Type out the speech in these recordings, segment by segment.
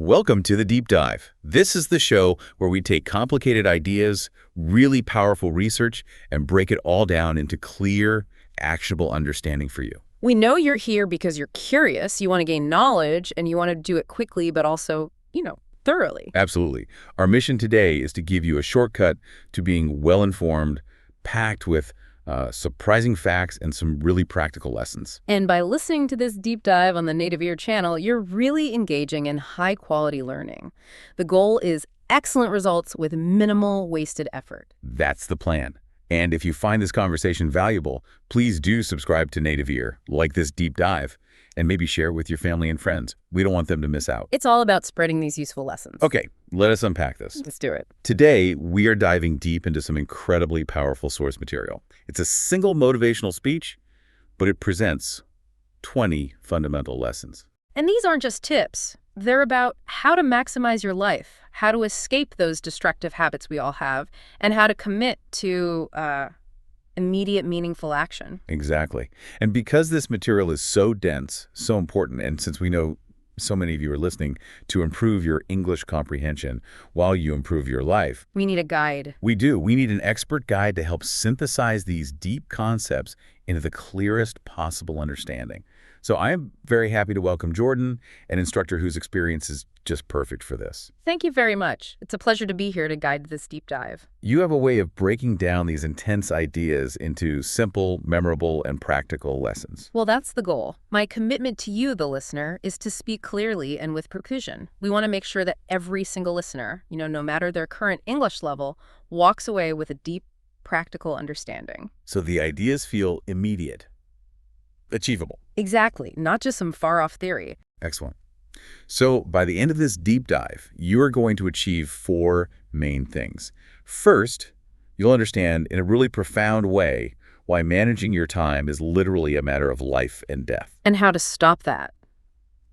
Welcome to the Deep Dive. This is the show where we take complicated ideas, really powerful research, and break it all down into clear, actionable understanding for you. We know you're here because you're curious, you want to gain knowledge, and you want to do it quickly, but also, thoroughly. Absolutely. Our mission today is to give you a shortcut to being well-informed, packed with surprising facts and some really practical lessons. And by listening to this deep dive on the Native Ear channel, you're really engaging in high-quality learning. The goal is excellent results with minimal wasted effort. That's the plan. And if you find this conversation valuable, please do subscribe to Native Ear, like this deep dive, and maybe share it with your family and friends. We don't want them to miss out. It's all about spreading these useful lessons. Okay, let us unpack this. Let's do it. Today, we are diving deep into some incredibly powerful source material. It's a single motivational speech, but it presents 20 fundamental lessons. And these aren't just tips. They're about how to maximize your life, how to escape those destructive habits we all have, and how to commit to immediate, meaningful action. Exactly. And because this material is so dense, so important, and since we know so many of you are listening, to improve your English comprehension while you improve your life, We need a guide. we do. We need an expert guide to help synthesize these deep concepts into the clearest possible understanding. So I am very happy to welcome Jordan, an instructor whose experience is just perfect for this. Thank you very much. It's a pleasure to be here to guide this deep dive. You have a way of breaking down these intense ideas into simple, memorable, and practical lessons. Well, that's the goal. My commitment to you, the listener, is to speak clearly and with precision. We want to make sure that every single listener, no matter their current English level, walks away with a deep, practical understanding. So the ideas feel immediate, achievable. Exactly, not just some far-off theory. Excellent. So by the end of this deep dive, you are going to achieve 4 main things. First, you'll understand in a really profound way why managing your time is literally a matter of life and death. And how to stop that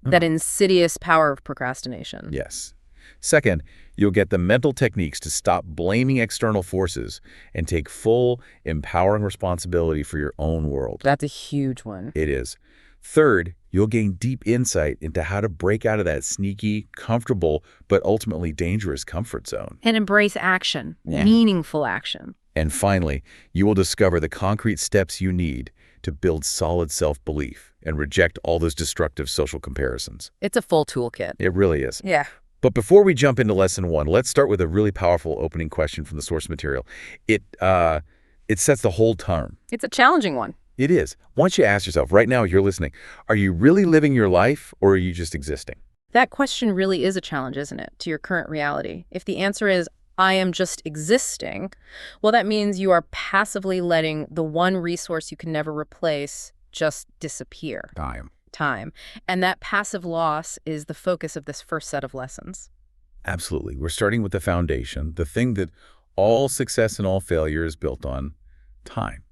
insidious power of procrastination. Yes. Second, you'll get the mental techniques to stop blaming external forces and take full, empowering responsibility for your own world. That's a huge one. It is. Third, you'll gain deep insight into how to break out of that sneaky, comfortable, but ultimately dangerous comfort zone. And embrace action, meaningful action. And finally, you will discover the concrete steps you need to build solid self-belief and reject all those destructive social comparisons. It's a full toolkit. It really is. Yeah. But before we jump into lesson 1, let's start with a really powerful opening question from the source material. It sets the whole tone. It's a challenging one. It is. Once you ask yourself, right now you're listening, are you really living your life or are you just existing? That question really is a challenge, isn't it, to your current reality? If the answer is, I am just existing, well, that means you are passively letting the one resource you can never replace just disappear. Time. And that passive loss is the focus of this first set of lessons. Absolutely. We're starting with the foundation, the thing that all success and all failure is built on: time.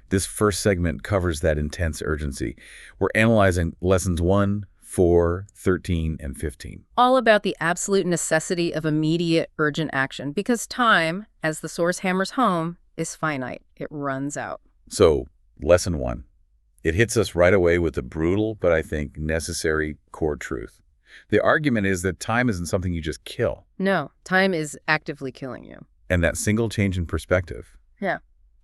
This first segment covers that intense urgency. We're analyzing lessons 1, 4, 13, and 15. All about the absolute necessity of immediate, urgent action, because time, as the source hammers home, is finite. It runs out. So, lesson 1. It hits us right away with the brutal, but I think necessary core truth. The argument is that time isn't something you just kill. No, time is actively killing you. And that single change in perspective, Yeah.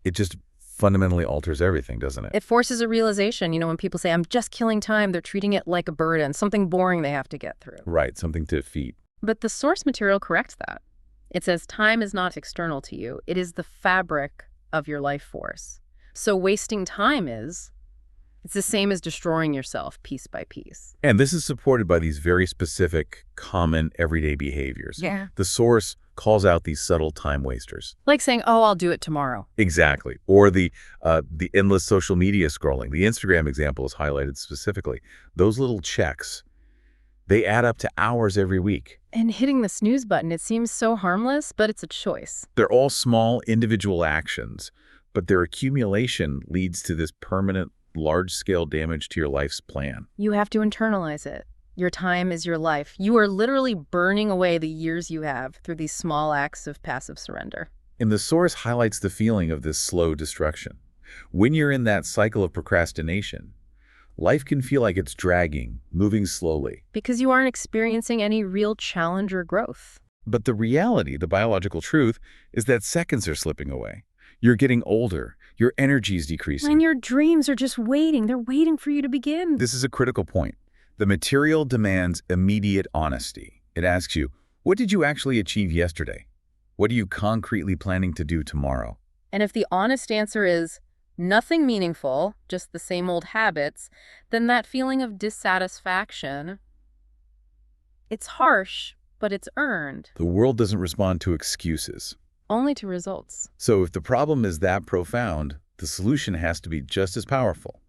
it just fundamentally alters everything, doesn't it? It forces a realization. When people say, I'm just killing time, they're treating it like a burden, something boring they have to get through. Right, something to defeat. But the source material corrects that. It says time is not external to you. It is the fabric of your life force. So wasting time it's the same as destroying yourself piece by piece. And this is supported by these very specific, common, everyday behaviors. Yeah. The source calls out these subtle time wasters. Like saying, oh, I'll do it tomorrow. Exactly. Or the endless social media scrolling. The Instagram example is highlighted specifically. Those little checks, they add up to hours every week. And hitting the snooze button, it seems so harmless, but it's a choice. They're all small individual actions, but their accumulation leads to this permanent, large-scale damage to your life's plan. You have to internalize it. Your time is your life. You are literally burning away the years you have through these small acts of passive surrender. And the source highlights the feeling of this slow destruction. When you're in that cycle of procrastination, Life can feel like it's dragging, moving slowly. Because you aren't experiencing any real challenge or growth. But the reality, the biological truth, is that seconds are slipping away. You're getting older. Your energy is decreasing. And your dreams are just waiting. They're waiting for you to begin. This is a critical point. The material demands immediate honesty. It asks you, what did you actually achieve yesterday? What are you concretely planning to do tomorrow? And if the honest answer is nothing meaningful, just the same old habits, then that feeling of dissatisfaction, it's harsh, but it's earned. The world doesn't respond to excuses. Only to results. So if the problem is that profound, the solution has to be just as powerful.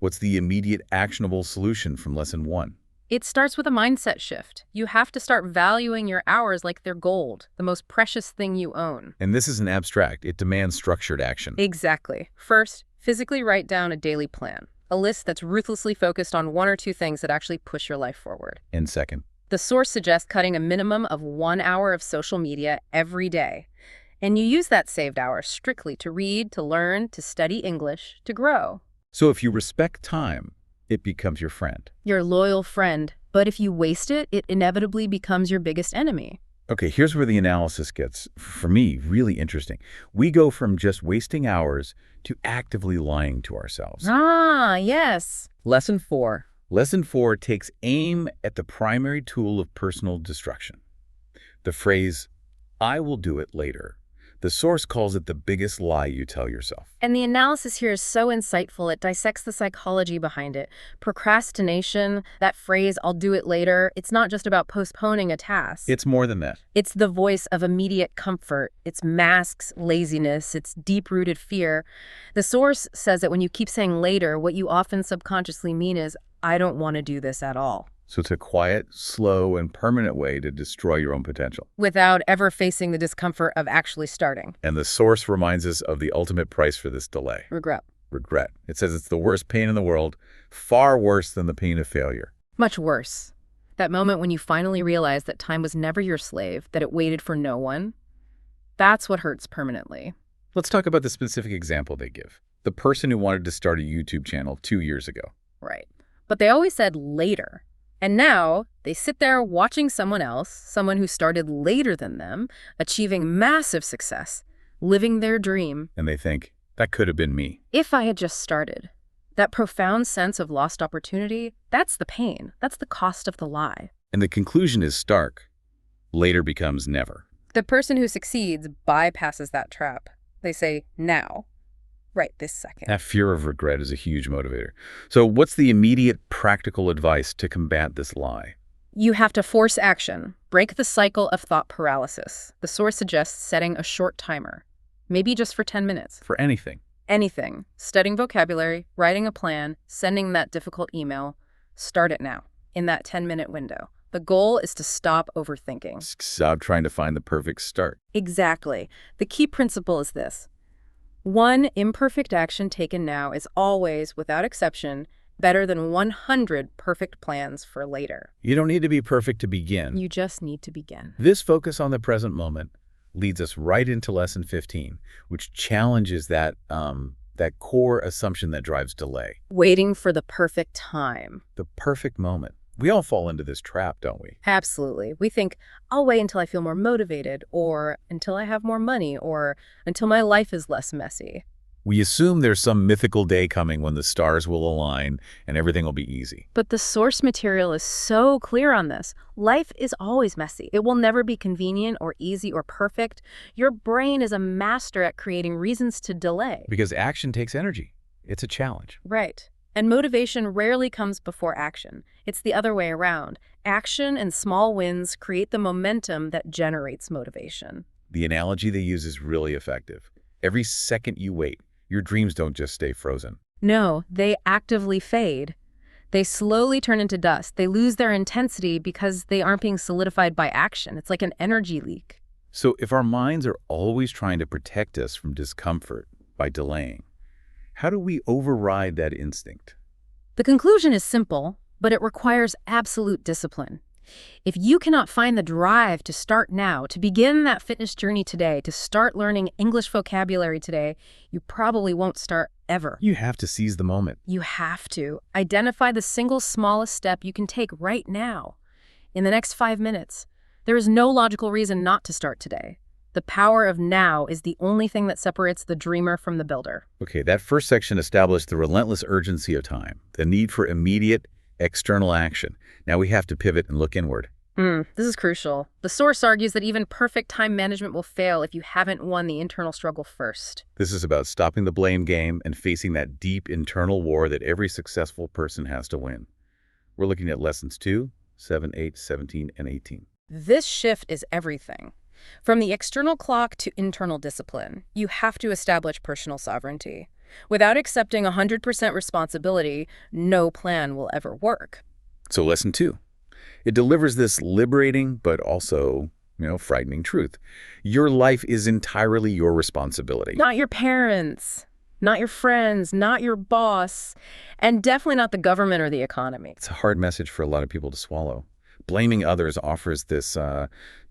What's the immediate actionable solution from lesson 1? It starts with a mindset shift. You have to start valuing your hours like they're gold, the most precious thing you own. And this isn't abstract. It demands structured action. Exactly. First, physically write down a daily plan, a list that's ruthlessly focused on 1 or 2 things that actually push your life forward. And second, the source suggests cutting a minimum of 1 hour of social media every day. And you use that saved hour strictly to read, to learn, to study English, to grow. so if you respect time, it becomes your friend. Your loyal friend. But if you waste it, it inevitably becomes your biggest enemy. Okay, here's where the analysis gets, for me, really interesting. We go from just wasting hours to actively lying to ourselves. Ah, yes. Lesson 4. Lesson 4 takes aim at the primary tool of personal destruction. The phrase, I will do it later. The source calls it the biggest lie you tell yourself. And the analysis here is so insightful. It dissects the psychology behind it. Procrastination, that phrase, I'll do it later, it's not just about postponing a task. It's more than that. It's the voice of immediate comfort. It's masks laziness. It's deep-rooted fear. The source says that when you keep saying later, what you often subconsciously mean is, I don't want to do this at all. So it's a quiet, slow, and permanent way to destroy your own potential. Without ever facing the discomfort of actually starting. And the source reminds us of the ultimate price for this delay. Regret. Regret. It says it's the worst pain in the world, far worse than the pain of failure. Much worse. That moment when you finally realize that time was never your slave, that it waited for no one, that's what hurts permanently. Let's talk about the specific example they give. The person who wanted to start a YouTube channel 2 years ago. Right. But they always said later. And now they sit there watching someone else, someone who started later than them, achieving massive success, living their dream. And they think, that could have been me. If I had just started. That profound sense of lost opportunity, that's the pain. That's the cost of the lie. And the conclusion is stark. Later becomes never. The person who succeeds bypasses that trap. They say, now. Right this second. That fear of regret is a huge motivator. So what's the immediate practical advice to combat this lie? You have to force action. Break the cycle of thought paralysis. The source suggests setting a short timer. Maybe just for 10 minutes. For anything. Anything. Studying vocabulary, writing a plan, sending that difficult email. Start it now, in that 10-minute window. The goal is to stop overthinking. Stop trying to find the perfect start. Exactly. The key principle is this. One imperfect action taken now is always, without exception, better than 100 perfect plans for later. You don't need to be perfect to begin. You just need to begin. This focus on the present moment leads us right into lesson 15, which challenges that core assumption that drives delay. Waiting for the perfect time. The perfect moment. We all fall into this trap, don't we? Absolutely. We think, I'll wait until I feel more motivated, or until I have more money, or until my life is less messy. We assume there's some mythical day coming when the stars will align and everything will be easy. But the source material is so clear on this. Life is always messy. It will never be convenient or easy or perfect. Your brain is a master at creating reasons to delay. Because action takes energy. It's a challenge. Right. And motivation rarely comes before action. It's the other way around. Action and small wins create the momentum that generates motivation. The analogy they use is really effective. Every second you wait, your dreams don't just stay frozen. No, they actively fade. They slowly turn into dust. They lose their intensity because they aren't being solidified by action. It's like an energy leak. So if our minds are always trying to protect us from discomfort by delaying, how do we override that instinct? The conclusion is simple, but it requires absolute discipline. If you cannot find the drive to start now, to begin that fitness journey today, to start learning English vocabulary today, you probably won't start ever. You have to seize the moment. You have to identify the single smallest step you can take right now. In the next 5 minutes, there is no logical reason not to start today. The power of now is the only thing that separates the dreamer from the builder. Okay, that first section established the relentless urgency of time, the need for immediate external action. Now we have to pivot and look inward. This is crucial. The source argues that even perfect time management will fail if you haven't won the internal struggle first. This is about stopping the blame game and facing that deep internal war that every successful person has to win. We're looking at lessons 2, 7, 8, 17, and 18. This shift is everything. From the external clock to internal discipline, you have to establish personal sovereignty. Without accepting 100% responsibility, no plan will ever work. So lesson 2. It delivers this liberating but also, frightening truth. Your life is entirely your responsibility. Not your parents, not your friends, not your boss, and definitely not the government or the economy. It's a hard message for a lot of people to swallow. Blaming others offers this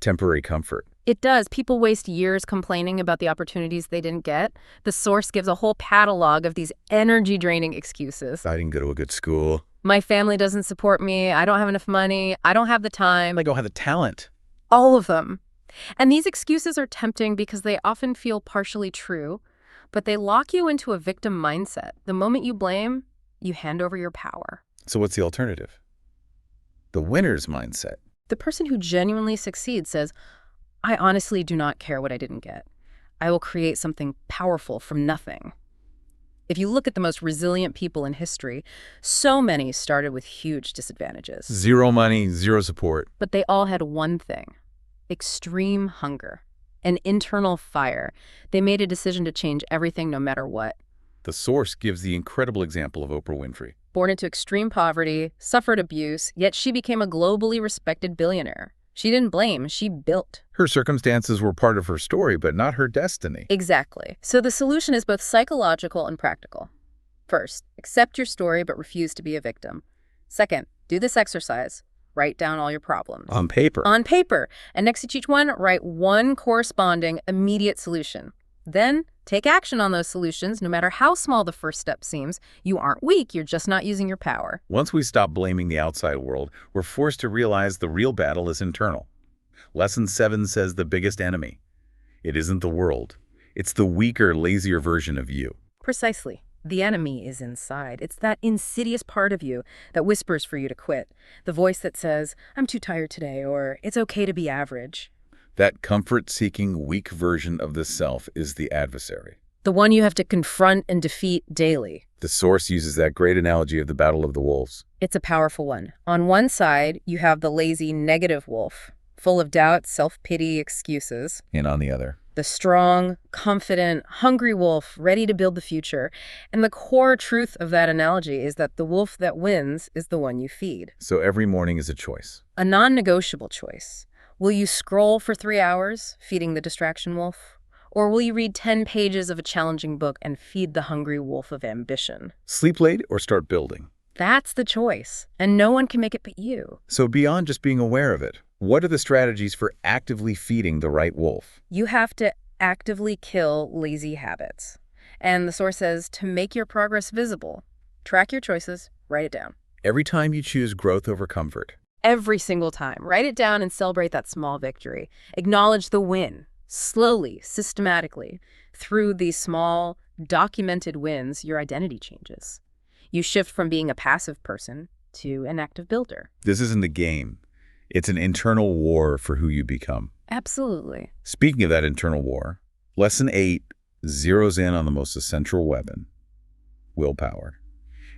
temporary comfort. It does. People waste years complaining about the opportunities they didn't get. The source gives a whole catalog of these energy-draining excuses. I didn't go to a good school. My family doesn't support me. I don't have enough money. I don't have the time. I don't have the talent. All of them. And these excuses are tempting because they often feel partially true, but they lock you into a victim mindset. The moment you blame, you hand over your power. So what's the alternative? The winner's mindset. The person who genuinely succeeds says, I honestly do not care what I didn't get. I will create something powerful from nothing. If you look at the most resilient people in history, so many started with huge disadvantages. Zero money, zero support. But they all had one thing: extreme hunger, an internal fire. They made a decision to change everything no matter what. The source gives the incredible example of Oprah Winfrey. Born into extreme poverty, suffered abuse, yet she became a globally respected billionaire. She didn't blame, she built. Her circumstances were part of her story, but not her destiny. Exactly. So the solution is both psychological and practical. First, accept your story but refuse to be a victim. Second, do this exercise. Write down all your problems. On paper. On paper. And next to each one, write one corresponding immediate solution. Then, take action on those solutions, no matter how small the first step seems. You aren't weak, you're just not using your power. Once we stop blaming the outside world, we're forced to realize the real battle is internal. Lesson 7 says the biggest enemy. It isn't the world. It's the weaker, lazier version of you. Precisely. The enemy is inside. It's that insidious part of you that whispers for you to quit. The voice that says, I'm too tired today, or it's okay to be average. That comfort-seeking, weak version of the self is the adversary. The one you have to confront and defeat daily. The source uses that great analogy of the battle of the wolves. It's a powerful one. On one side, you have the lazy, negative wolf, full of doubt, self-pity, excuses. And on the other, The strong, confident, hungry wolf, ready to build the future. And the core truth of that analogy is that the wolf that wins is the one you feed. so every morning is a choice. A non-negotiable choice. Will you scroll for 3 hours, feeding the distraction wolf? Or will you read 10 pages of a challenging book and feed the hungry wolf of ambition? Sleep late or start building. That's the choice, and no one can make it but you. So beyond just being aware of it, what are the strategies for actively feeding the right wolf? You have to actively kill lazy habits. And the source says to make your progress visible, track your choices, write it down. Every time you choose growth over comfort, Every single time. Write it down and celebrate that small victory. Acknowledge the win, slowly, systematically. Through these small, documented wins, your identity changes. You shift from being a passive person to an active builder. this isn't a game. It's an internal war for who you become. Absolutely. Speaking of that internal war, Lesson 8 zeroes in on the most essential weapon, willpower.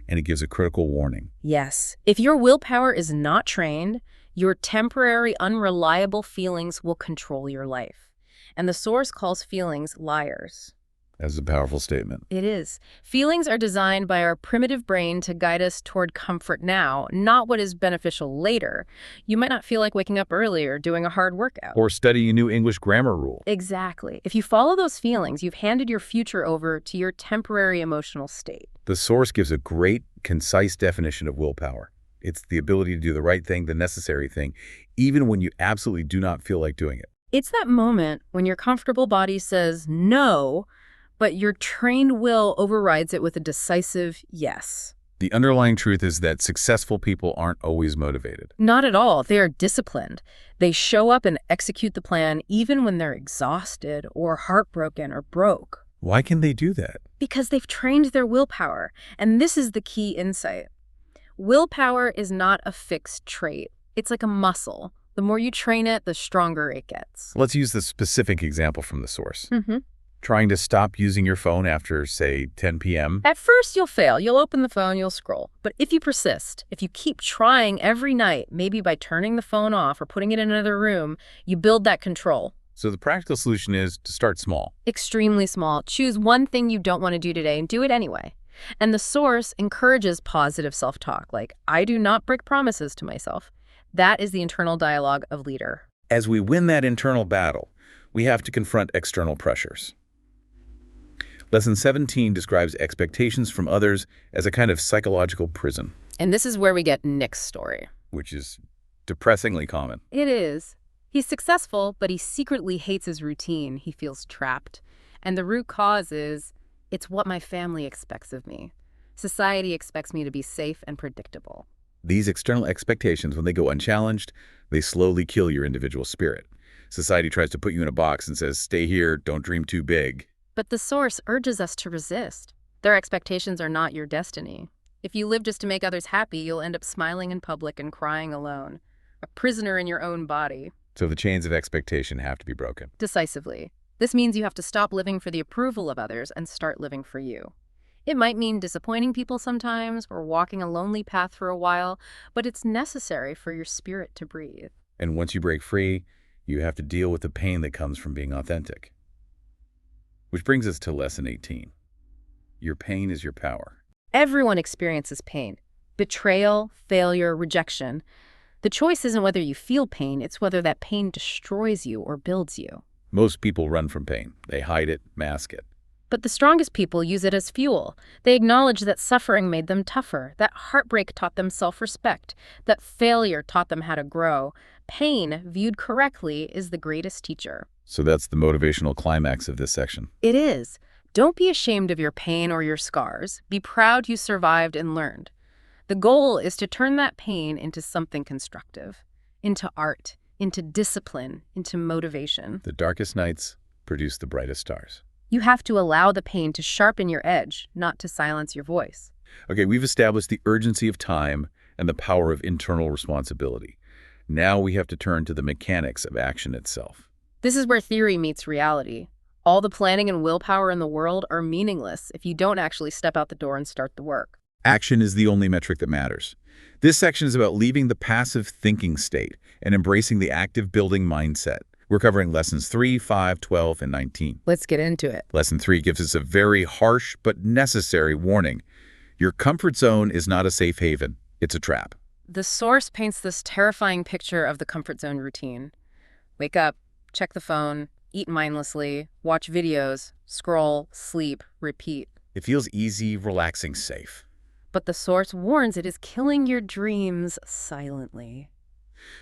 And it gives a critical warning. Yes. If your willpower is not trained, your temporary, unreliable feelings will control your life. And the source calls feelings liars. That's a powerful statement. It is. Feelings are designed by our primitive brain to guide us toward comfort now, not what is beneficial later. You might not feel like waking up early or doing a hard workout. Or study a new English grammar rule. Exactly. If you follow those feelings, you've handed your future over to your temporary emotional state. The source gives a great, concise definition of willpower. It's the ability to do the right thing, the necessary thing, even when you absolutely do not feel like doing it. It's that moment when your comfortable body says no, but your trained will overrides it with a decisive yes. The underlying truth is that successful people aren't always motivated. Not at all. They are disciplined. They show up and execute the plan even when they're exhausted or heartbroken or broke. Why can they do that? Because they've trained their willpower. And this is the key insight. Willpower is not a fixed trait. It's like a muscle. The more you train it, the stronger it gets. Let's use the specific example from the source. Trying to stop using your phone after, say, 10 p.m. At first, you'll fail. You'll open the phone, you'll scroll. But if you persist, if you keep trying every night, maybe by turning the phone off or putting it in another room, you build that control. So the practical solution is to start small. Extremely small. Choose one thing you don't want to do today and do it anyway. And the source encourages positive self-talk, like, I do not break promises to myself. That is the internal dialogue of leader. As we win that internal battle, we have to confront external pressures. Lesson 17 describes expectations from others as a kind of psychological prison. And this is where we get Nick's story. Which is depressingly common. It is. He's successful, but he secretly hates his routine. He feels trapped. And the root cause is, it's what my family expects of me. Society expects me to be safe and predictable. These external expectations, when they go unchallenged, they slowly kill your individual spirit. Society tries to put you in a box and says, stay here, don't dream too big. But the source urges us to resist. Their expectations are not your destiny. If you live just to make others happy, you'll end up smiling in public and crying alone, a prisoner in your own body. So the chains of expectation have to be broken. Decisively. This means you have to stop living for the approval of others and start living for you. It might mean disappointing people sometimes or walking a lonely path for a while, but it's necessary for your spirit to breathe. And once you break free, you have to deal with the pain that comes from being authentic. Which brings us to lesson 18. Your pain is your power. Everyone experiences pain. Betrayal, failure, rejection. The choice isn't whether you feel pain, it's whether that pain destroys you or builds you. Most people run from pain. They hide it, mask it. But the strongest people use it as fuel. They acknowledge that suffering made them tougher, that heartbreak taught them self-respect, that failure taught them how to grow. Pain, viewed correctly, is the greatest teacher. So that's the motivational climax of this section. It is. Don't be ashamed of your pain or your scars. Be proud you survived and learned. The goal is to turn that pain into something constructive, into art, into discipline, into motivation. The darkest nights produce the brightest stars. You have to allow the pain to sharpen your edge, not to silence your voice. Okay, we've established the urgency of time and the power of internal responsibility. Now we have to turn to the mechanics of action itself. This is where theory meets reality. All the planning and willpower in the world are meaningless if you don't actually step out the door and start the work. Action is the only metric that matters. This section is about leaving the passive thinking state and embracing the active building mindset. We're covering lessons 3, 5, 12, and 19. Let's get into it. Lesson 3 gives us a very harsh but necessary warning. Your comfort zone is not a safe haven. It's a trap. The source paints this terrifying picture of the comfort zone routine. Wake up, check the phone, eat mindlessly, watch videos, scroll, sleep, repeat. It feels easy, relaxing, safe. But the source warns it is killing your dreams silently.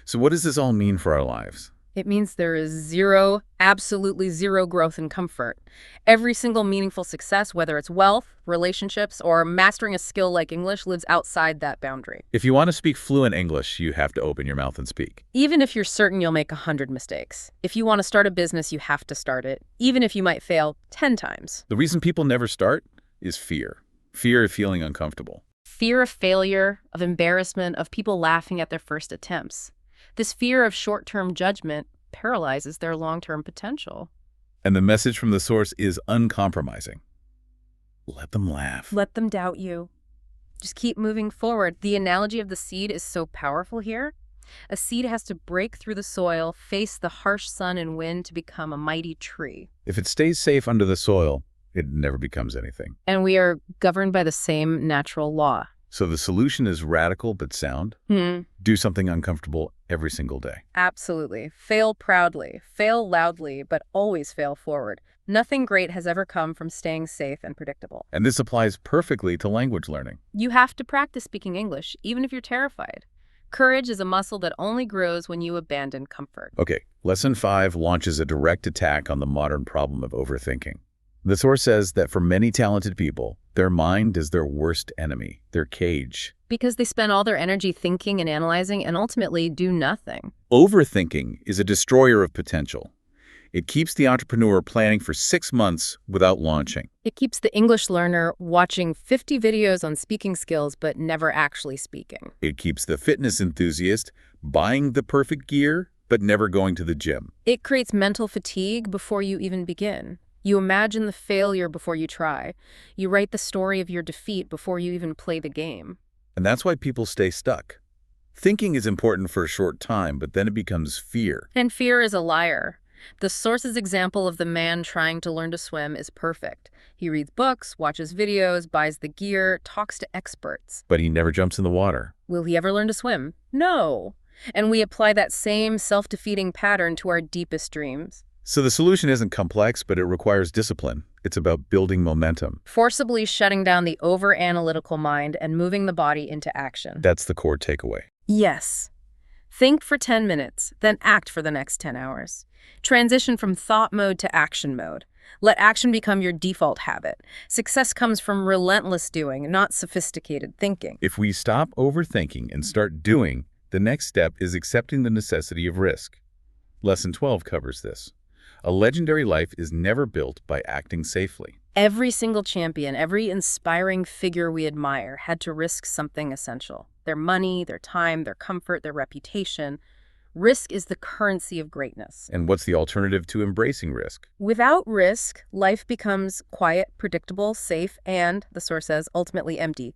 So what does this all mean for our lives? It means there is zero, absolutely zero growth and comfort. Every single meaningful success, whether it's wealth, relationships, or mastering a skill like English, lives outside that boundary. If you want to speak fluent English, you have to open your mouth and speak. Even if you're certain you'll make 100 mistakes. If you want to start a business, you have to start it, even if you might fail 10 times. The reason people never start is fear. Fear of feeling uncomfortable. Fear of failure, of embarrassment, of people laughing at their first attempts. This fear of short-term judgment paralyzes their long-term potential. And the message from the source is uncompromising. Let them laugh. Let them doubt you. Just keep moving forward. The analogy of the seed is so powerful here. A seed has to break through the soil, face the harsh sun and wind to become a mighty tree. If it stays safe under the soil, it never becomes anything. And we are governed by the same natural law. So the solution is radical but sound. Do something uncomfortable every single day. Absolutely. Fail proudly. Fail loudly, but always fail forward. Nothing great has ever come from staying safe and predictable. And this applies perfectly to language learning. You have to practice speaking English, even if you're terrified. Courage is a muscle that only grows when you abandon comfort. Okay, lesson 5 launches a direct attack on the modern problem of overthinking. The source says that for many talented people, their mind is their worst enemy, their cage. Because they spend all their energy thinking and analyzing and ultimately do nothing. Overthinking is a destroyer of potential. It keeps the entrepreneur planning for 6 months without launching. It keeps the English learner watching 50 videos on speaking skills but never actually speaking. It keeps the fitness enthusiast buying the perfect gear but never going to the gym. It creates mental fatigue before you even begin. You imagine the failure before you try. You write the story of your defeat before you even play the game. And that's why people stay stuck. Thinking is important for a short time, but then it becomes fear. And fear is a liar. The source's example of the man trying to learn to swim is perfect. He reads books, watches videos, buys the gear, talks to experts. But he never jumps in the water. Will he ever learn to swim? No. And we apply that same self-defeating pattern to our deepest dreams. So the solution isn't complex, but it requires discipline. It's about building momentum. Forcibly shutting down the over-analytical mind and moving the body into action. That's the core takeaway. Yes. Think for 10 minutes, then act for the next 10 hours. Transition from thought mode to action mode. Let action become your default habit. Success comes from relentless doing, not sophisticated thinking. If we stop overthinking and start doing, the next step is accepting the necessity of risk. Lesson 12 covers this. A legendary life is never built by acting safely. Every single champion, every inspiring figure we admire had to risk something essential. Their money, their time, their comfort, their reputation. Risk is the currency of greatness. And what's the alternative to embracing risk? Without risk, life becomes quiet, predictable, safe, and, the source says, ultimately empty.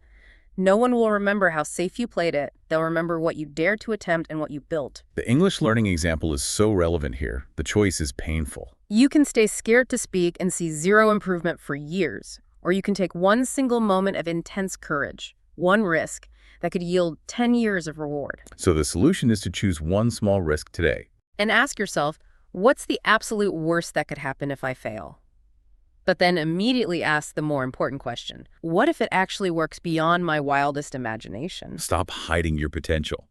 No one will remember how safe you played it. They'll remember what you dared to attempt and what you built. The English learning example is so relevant here. The choice is painful. You can stay scared to speak and see zero improvement for years, or you can take one single moment of intense courage, one risk, that could yield 10 years of reward. So the solution is to choose one small risk today. And ask yourself, what's the absolute worst that could happen if I fail? But then immediately ask the more important question. What if it actually works beyond my wildest imagination? Stop hiding your potential.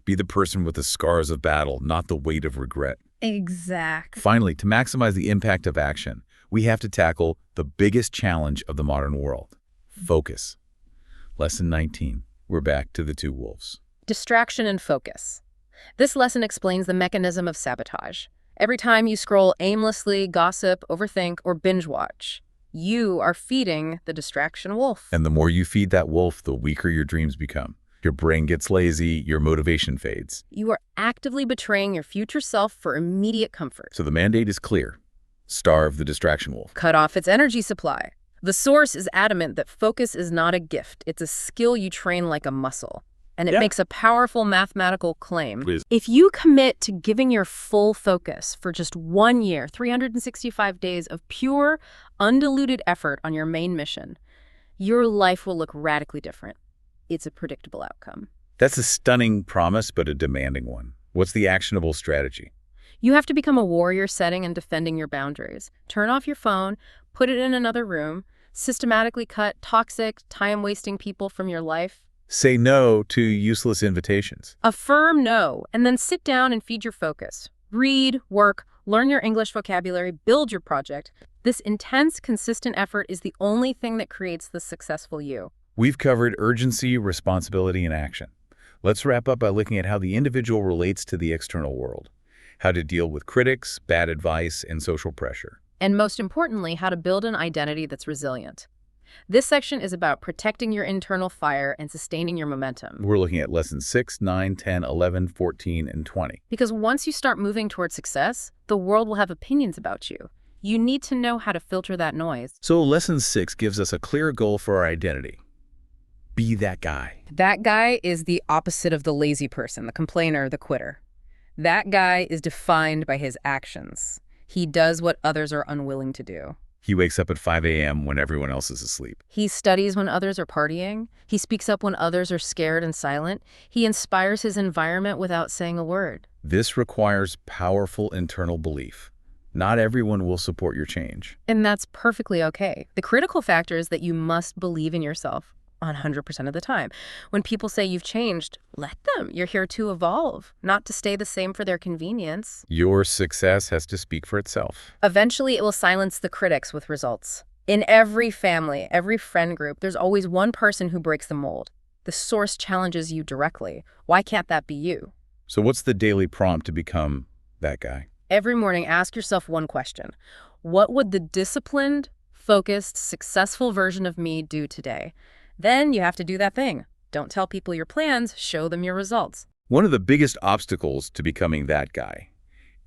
Be the person with the scars of battle, not the weight of regret. Exactly. Finally, to maximize the impact of action, we have to tackle the biggest challenge of the modern world: focus. Lesson 19. We're back to the two wolves. Distraction and focus. This lesson explains the mechanism of sabotage. Every time you scroll aimlessly, gossip, overthink, or binge watch, you are feeding the distraction wolf. And the more you feed that wolf, the weaker your dreams become. Your brain gets lazy, your motivation fades. You are actively betraying your future self for immediate comfort. So the mandate is clear. Starve the distraction wolf. Cut off its energy supply. The source is adamant that focus is not a gift. It's a skill you train like a muscle. And it makes a powerful mathematical claim. If you commit to giving your full focus for just 1 year, 365 days of pure, undiluted effort on your main mission, your life will look radically different. It's a predictable outcome. That's a stunning promise, but a demanding one. What's the actionable strategy? You have to become a warrior setting and defending your boundaries. Turn off your phone, put it in another room, systematically cut toxic, time-wasting people from your life. Say no to useless invitations. Affirm no, and then sit down and feed your focus. Read, work, learn your English vocabulary, build your project. This intense, consistent effort is the only thing that creates the successful you. We've covered urgency, responsibility, and action. Let's wrap up by looking at how the individual relates to the external world, how to deal with critics, bad advice, and social pressure. And most importantly, how to build an identity that's resilient. This section is about protecting your internal fire and sustaining your momentum. We're looking at lessons 6, 9, 10, 11, 14, and 20. Because once you start moving towards success, the world will have opinions about you. You need to know how to filter that noise. So lesson 6 gives us a clear goal for our identity. Be that guy. That guy is the opposite of the lazy person, the complainer, the quitter. That guy is defined by his actions. He does what others are unwilling to do. He wakes up at 5 a.m. when everyone else is asleep. He studies when others are partying. He speaks up when others are scared and silent. He inspires his environment without saying a word. This requires powerful internal belief. Not everyone will support your change. And that's perfectly okay. The critical factor is that you must believe in yourself. 100% of the time. When people say you've changed, let them. You're here to evolve, not to stay the same for their convenience. Your success has to speak for itself. Eventually, it will silence the critics with results. In every family, every friend group, there's always one person who breaks the mold. The source challenges you directly. Why can't that be you? So what's the daily prompt to become that guy? Every morning, ask yourself one question. What would the disciplined, focused, successful version of me do today? Then you have to do that thing. Don't tell people your plans, show them your results. One of the biggest obstacles to becoming that guy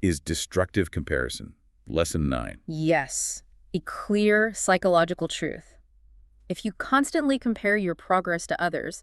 is destructive comparison. Lesson 9. Yes, a clear psychological truth. If you constantly compare your progress to others,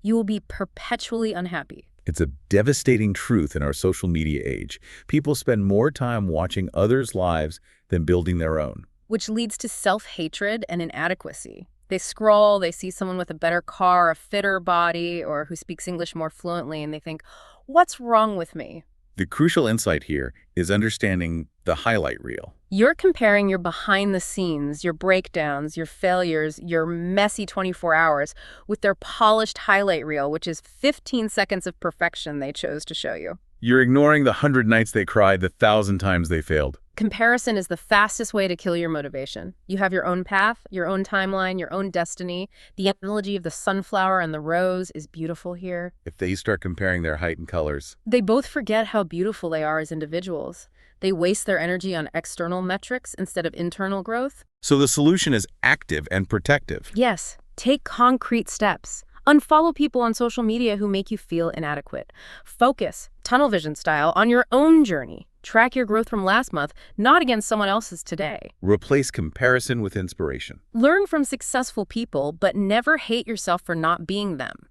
you will be perpetually unhappy. It's a devastating truth in our social media age. People spend more time watching others' lives than building their own. Which leads to self-hatred and inadequacy. They scroll, they see someone with a better car, a fitter body, or who speaks English more fluently, and they think, what's wrong with me? The crucial insight here is understanding the highlight reel. You're comparing your behind the scenes, your breakdowns, your failures, your messy 24 hours with their polished highlight reel, which is 15 seconds of perfection they chose to show you. You're ignoring the 100 nights they cried, the 1,000 times they failed. Comparison is the fastest way to kill your motivation. You have your own path, your own timeline, your own destiny. The analogy of the sunflower and the rose is beautiful here. If they start comparing their height and colors, They both forget how beautiful they are as individuals. They waste their energy on external metrics instead of internal growth. so the solution is active and protective. Yes, take concrete steps. Unfollow people on social media who make you feel inadequate. Focus, tunnel vision style, on your own journey. Track your growth from last month, not against someone else's today. Replace comparison with inspiration. Learn from successful people, but never hate yourself for not being them.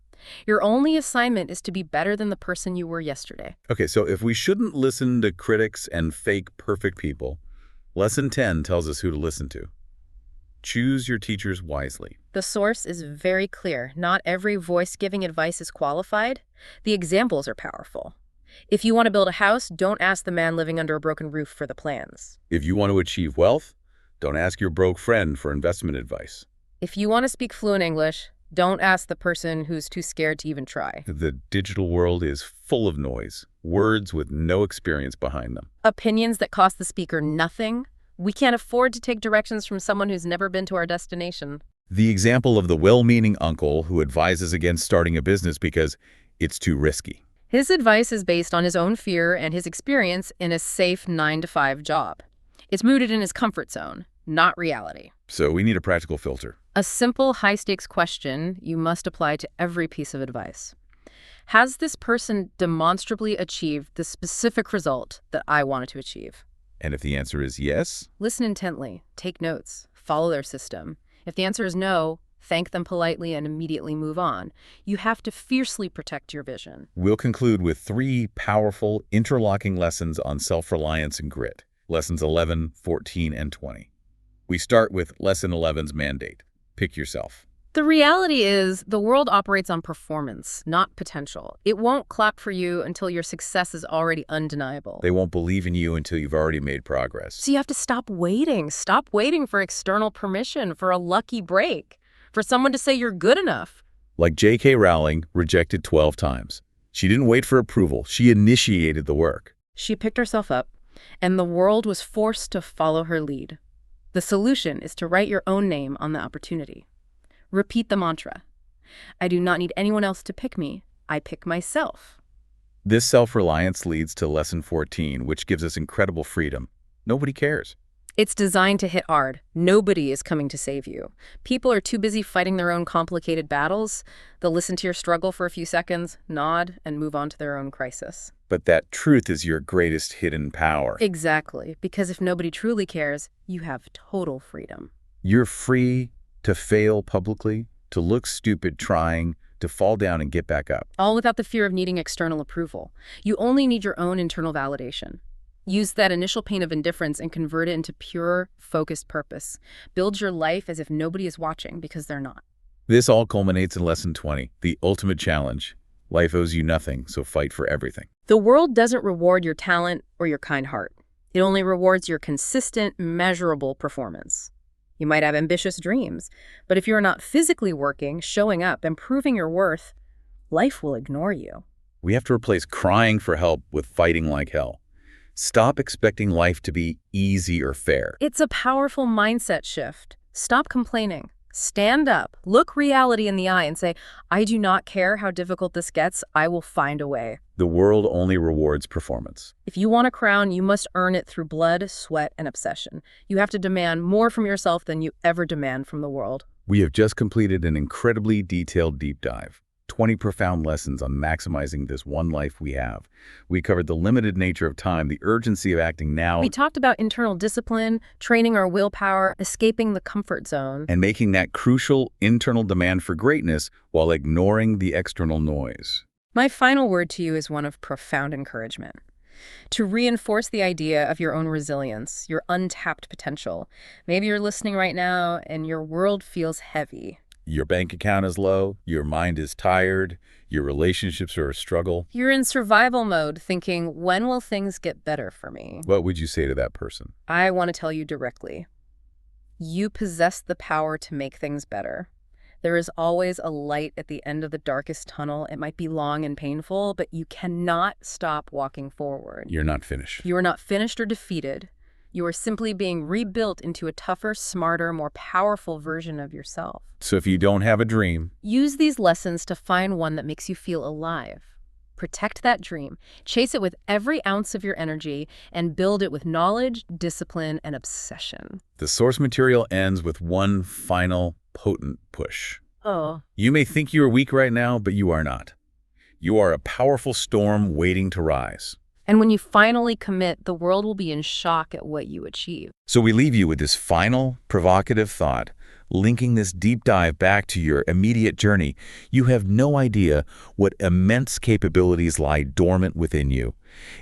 Your only assignment is to be better than the person you were yesterday. Okay, so if we shouldn't listen to critics and fake perfect people, Lesson 10 tells us who to listen to. Choose your teachers wisely. The source is very clear. Not every voice giving advice is qualified. The examples are powerful. If you want to build a house, don't ask the man living under a broken roof for the plans. If you want to achieve wealth, don't ask your broke friend for investment advice. If you want to speak fluent English, don't ask the person who's too scared to even try. The digital world is full of noise, words with no experience behind them. Opinions that cost the speaker nothing. We can't afford to take directions from someone who's never been to our destination. The example of the well-meaning uncle who advises against starting a business because it's too risky. His advice is based on his own fear and his experience in a safe 9-to-5 job. It's rooted in his comfort zone, not reality. So we need a practical filter. A simple, high-stakes question you must apply to every piece of advice. Has this person demonstrably achieved the specific result that I wanted to achieve? And if the answer is yes, Listen intently, take notes, follow their system. If the answer is no, thank them politely and immediately move on. You have to fiercely protect your vision. we'll conclude with 3 powerful, interlocking lessons on self-reliance and grit. Lessons 11, 14, and 20. We start with Lesson 11's mandate. Pick yourself. The reality is the world operates on performance, not potential. It won't clap for you until your success is already undeniable. They won't believe in you until you've already made progress. So you have to stop waiting. Stop waiting for external permission, for a lucky break, for someone to say you're good enough. Like J.K. Rowling rejected 12 times. She didn't wait for approval. She initiated the work. She picked herself up, and the world was forced to follow her lead. The solution is to write your own name on the opportunity. Repeat the mantra. I do not need anyone else to pick me. I pick myself. This self-reliance leads to Lesson 14, which gives us incredible freedom. Nobody cares. It's designed to hit hard. Nobody is coming to save you. People are too busy fighting their own complicated battles. They'll listen to your struggle for a few seconds, nod, and move on to their own crisis. But that truth is your greatest hidden power. Exactly, because if nobody truly cares, you have total freedom. You're free to fail publicly, to look stupid trying, to fall down and get back up. All without the fear of needing external approval. You only need your own internal validation. Use that initial pain of indifference and convert it into pure, focused purpose. Build your life as if nobody is watching, because they're not. This all culminates in Lesson 20, the ultimate challenge. Life owes you nothing, so fight for everything. The world doesn't reward your talent or your kind heart. It only rewards your consistent, measurable performance. You might have ambitious dreams, but if you're not physically working, showing up, and proving your worth, life will ignore you. We have to replace crying for help with fighting like hell. Stop expecting life to be easy or fair. It's a powerful mindset shift. Stop complaining. Stand up, look reality in the eye and say, I do not care how difficult this gets, I will find a way. The world only rewards performance. If you want a crown, you must earn it through blood, sweat, and obsession. You have to demand more from yourself than you ever demand from the world. We have just completed an incredibly detailed deep dive. 20 profound lessons on maximizing this one life we have. We covered the limited nature of time, the urgency of acting now. We talked about internal discipline, training our willpower, escaping the comfort zone. And making that crucial internal demand for greatness while ignoring the external noise. My final word to you is one of profound encouragement. To reinforce the idea of your own resilience, your untapped potential. Maybe you're listening right now and your world feels heavy. Your bank account is low, your mind is tired, your relationships are a struggle. You're in survival mode thinking, when will things get better for me? What would you say to that person? I want to tell you directly. You possess the power to make things better. There is always a light at the end of the darkest tunnel. It might be long and painful, but you cannot stop walking forward. You're not finished. You are not finished or defeated. You are simply being rebuilt into a tougher, smarter, more powerful version of yourself. So if you don't have a dream, use these lessons to find one that makes you feel alive. Protect that dream, chase it with every ounce of your energy, and build it with knowledge, discipline, and obsession. the source material ends with one final potent push. Oh. You may think you are weak right now, but you are not. You are a powerful storm waiting to rise. And when you finally commit, the world will be in shock at what you achieve. So we leave you with this final, provocative thought, linking this deep dive back to your immediate journey. You have no idea what immense capabilities lie dormant within you.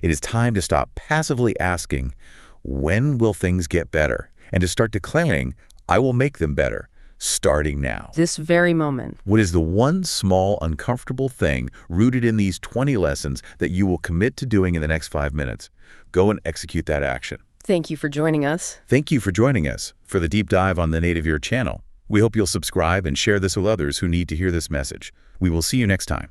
It is time to stop passively asking, when will things get better? And to start declaring, I will make them better, starting now. This very moment. What is the one small, uncomfortable thing rooted in these 20 lessons that you will commit to doing in the next 5 minutes? Go and execute that action. Thank you for joining us. Thank you for joining us for the deep dive on the Native Ear channel. We hope you'll subscribe and share this with others who need to hear this message. We will see you next time.